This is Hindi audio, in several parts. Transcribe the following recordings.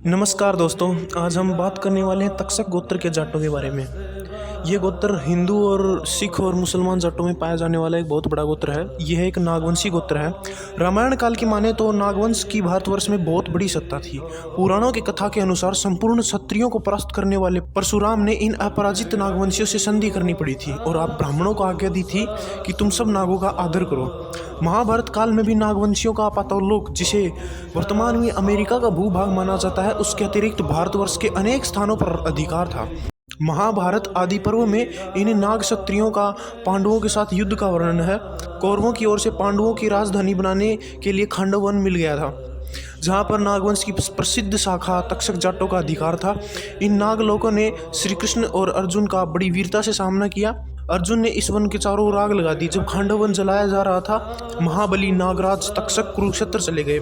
नमस्कार दोस्तों, आज हम बात करने वाले हैं तक्षक गोत्र के जाटों के बारे में। ये गोत्र हिंदू और सिख और मुसलमान जाटों में पाया जाने वाला एक बहुत बड़ा गोत्र है। यह एक नागवंशी गोत्र है। रामायण काल की माने तो नागवंश की भारतवर्ष में बहुत बड़ी सत्ता थी। पुराणों की कथा के अनुसार संपूर्ण क्षत्रियों को परास्त करने वाले परशुराम ने इन अपराजित नागवंशियों से संधि करनी पड़ी थी और आप ब्राह्मणों को आज्ञा दी थी कि तुम सब नागों का आदर करो। महाभारत काल में भी नागवंशियों का पाताललोक, जिसे वर्तमान में अमेरिका का भूभाग माना जाता है, उसके अतिरिक्त भारतवर्ष के अनेक स्थानों पर अधिकार था। महाभारत आदि पर्व में इन नाग क्षत्रियों का पांडवों के साथ युद्ध का वर्णन है। कौरवों की ओर से पांडवों की राजधानी बनाने के लिए खांडव वन मिल गया था, जहां पर नागवंश की प्रसिद्ध शाखा तक्षक जाटों का अधिकार था। इन नाग लोगों ने श्री कृष्ण और अर्जुन का बड़ी वीरता से सामना किया। अर्जुन ने इस वन के चारों ओर आग लगा दी। जब खांडव वन जलाया जा रहा था, महाबली नागराज तक्षक कुरुक्षेत्र चले गए,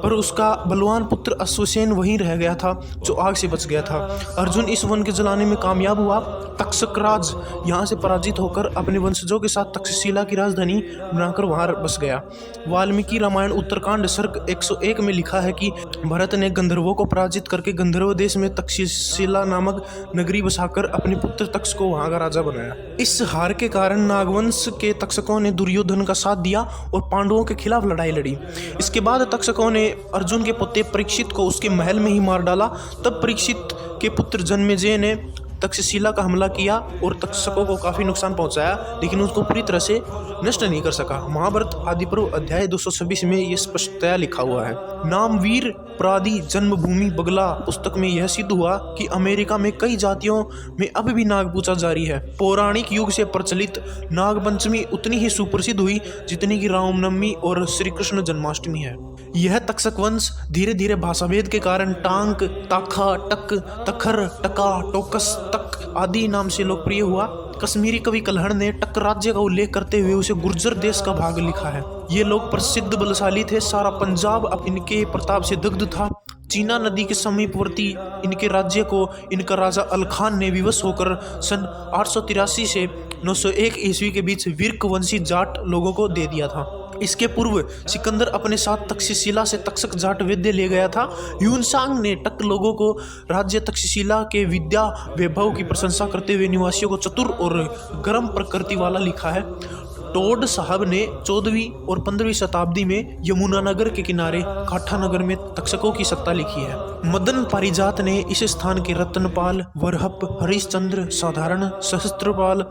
पर उसका बलवान पुत्र अश्वसेन वहीं रह गया था, जो आग से बच गया था। अर्जुन इस वन के जलाने में कामयाब हुआ। तक्षक राज यहाँ से पराजित होकर अपने वंशजों के साथ तक्षशिला की राजधानी बनाकर वहां बस गया। वाल्मीकि रामायण उत्तरकांड सर्ग 101 में लिखा है कि भरत ने गंधर्वों को पराजित करके गंधर्व देश में तक्षशिला नामक नगरी बसाकर अपने पुत्र तक्ष को वहां का राजा बनाया। इस हार के कारण नागवंश के तक्षकों ने दुर्योधन का साथ दिया और पांडवों के खिलाफ लड़ाई लड़ी। इसके बाद तक्षकों ने अर्जुन के पुत्र परीक्षित को उसके महल में ही मार डाला। तब परीक्षित के पुत्र जन्मेजय ने तक्षशिला का हमला किया और तक्षकों को काफी नुकसान पहुंचाया, लेकिन उसको पूरी तरह से नष्ट नहीं कर सका। महाभारत आदि पर्व अध्याय 226 में यह स्पष्टतया लिखा हुआ है। नामवीर प्रादि जन्मभूमि बगला पुस्तक में यह सिद्ध हुआ कि अमेरिका में कई जातियों में अब भी नाग पूजा जारी है। पौराणिक युग से प्रचलित नागपंचमी उतनी ही सुप्रसिद्ध हुई जितनी कि रामनवमी और श्री कृष्ण जन्माष्टमी है। यह तक्षक वंश धीरे धीरे भाषाभेद के कारण टांक, ताखा, टक, तखर, टका, टोकस, तक आदि नाम से लोकप्रिय हुआ। कश्मीरी कवि कल्हड़ ने टक राज्य का उल्लेख करते हुए उसे गुर्जर देश का भाग लिखा है। ये लोग प्रसिद्ध बलशाली थे। सारा पंजाब अब इनके प्रताप से दग्ध था। चीना नदी के समीपवर्ती इनके राज्य को इनका राजा अल खान ने विवश होकर सन 883 से 901 ईस्वी के बीच विर्क वंशी जाट लोगों को दे दिया था। इसके पूर्व सिकंदर अपने साथ तक्षशिला से तक्षक जाट वैद्य ले गया था। ह्यूनसांग ने टक लोगों को राज्य तक्षशिला के विद्या वैभव की प्रशंसा करते हुए निवासियों को चतुर और गर्म प्रकृति वाला लिखा है। टोड साहब ने 14वीं और 15वीं शताब्दी में यमुनानगर के किनारे काठानगर में तक्षकों की सत्ता लिखी है। मदन पारिजात ने इस स्थान के रत्नपाल, वरहप, हरिश्चंद्र, साधारण, सहस्त्रपाल